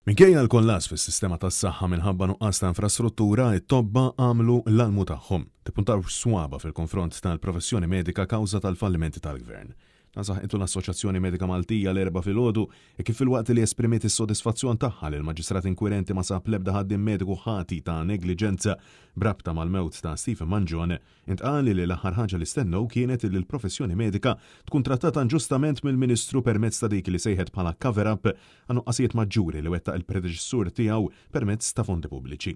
Minkejja l-kollas fis-sistema tas-saħħa minħabba nuqqas ta' infrastruttura, it-tobba għamlu l-almu tagħhom tippuntaw swaba fil-konfront tal-professjoni medika kawża tal-fallimenti tal-gvern. Nasaħqitu l-Assoċjazzjoni Medika Maltija l-erba' filgħodu kif fil-waqt li esprimiet is-sodisfazzjon tagħha li l-maġistrat inkwirenti ma sab l-ebda ħaddiem mediku ħati ta' negliġenza brabta mal-mewt ta' Stephen Mangione, intqal li l-aħħar ħaġa li stennew kienet li l-professjoni medika tkun trattata inġustament mill-Ministru permezz ta' dik li sejħet bħala cover-up għan nuqqasijiet maġġuri li wettaq il-predeċessur tiegħu permezz ta' fondi pubbliċi.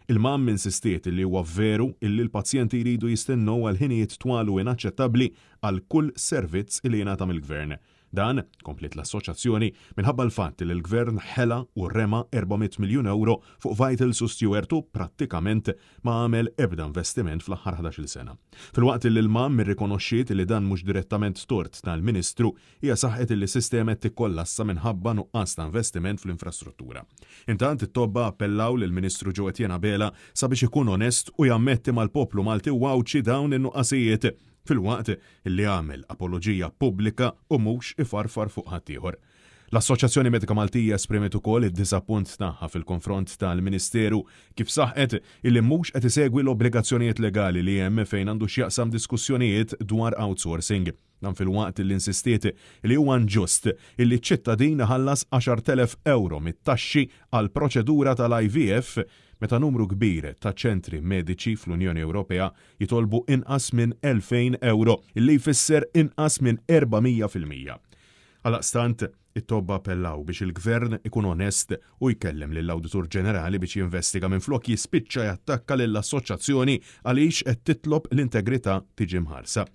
Il-mam insistiet li huwa veru illi l-pazjenti jridu jistennew għal ħinijiet twal u inaċċettabbli għal kull servizz li jingħata mill-gvern. Dan, komplet l-assoċjazzjoni, minħabba l-fatt li l-gvern ħela u rema 400 miljun euro fuq Vital Sustuertu prattikament ma għamel ebda investiment fl-aħħar 11 sena. Fil-waqt li l-mam irrikonoxxiet li dan mhux direttament tort tal-Ministru, hija saħħet li s-sistema tikkollassa minħabba nuqqas ta' investiment fl-infrastruttura. Intant it-tobba appellaw lill-Ministru Joe Etienne Abela sabiex ikun onest u jammetti mal-poplu Malti wawċi dawn in-nuqqasijiet fil-waqt li għamel apoloġija pubblika u mhux ifarfar fuq ħaddieħor. L-Assoċjazzjoni Medika Maltija esprimet ukoll id-diżappunt tagħha fil-konfront tal-Ministeru kif saħqet illi mhux qed isegwi l-obbligazzjonijiet legali li hemm fejn għandu x'jaqsam diskussjonijiet dwar outsourcing. Dan fil-waqt li insistiet li huwa inġust illi ċ-ċittadin ħallas 10,000 euro mit-taxxi għal proċedura tal-IVF meta numru kbir ta' ċentri mediċi fl-Unjoni Ewropea jitolbu inqas minn 2,000 euro illi jfisser inqas minn 400%. Għalaqstant, it-tobba appellaw biex il-gvern ikun onest u jkellem lill-Awditur Ġenerali biex jinvestiga minflok jispiċċa jattakka lill-assoċjazzjoni għaliex qed titlob l-integrità tiġi mħarsa.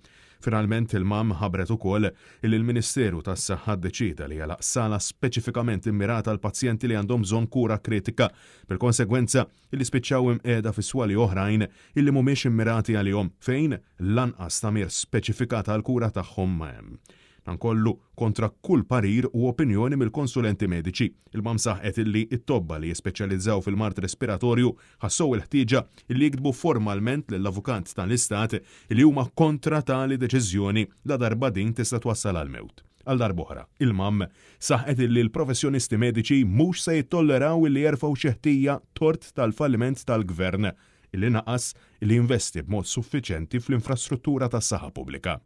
Finalment il-mam ħabret ukoll li l-Ministeru tas-Saħħa ddeċida li jalaq sala speċifikament immirata għal pazjenti li għandhom bżonn kura kritika, bil-konsegwenza li spiċċaw imqiegħda fi swali oħrajn illi mhumiex immirati għalihom fejn lanqas tagħmir speċifikata għal kura tagħhom ma hemm. Dan kollu kontra kull parir u opinjoni mill-konsulenti mediċi. Il-mam saħqet illi it-tobba li jispeċjalizzaw fil-mart respiratorju ħassow il-ħtieġa illi jikdbu formalment lill-avukat tal-istat illi huma kontra tali deċiżjoni la darba din tista' twassal għal mewt. Għal darb'oħra, il-mam saħqet illi l-professjonisti mediċi mhux se jittolleraw illi jerfgħu xi ħtija tort tal-falliment tal-gvern illi naqas illi investi b'mod suffiċenti fl-infrastruttura tas-saħħa pubblika.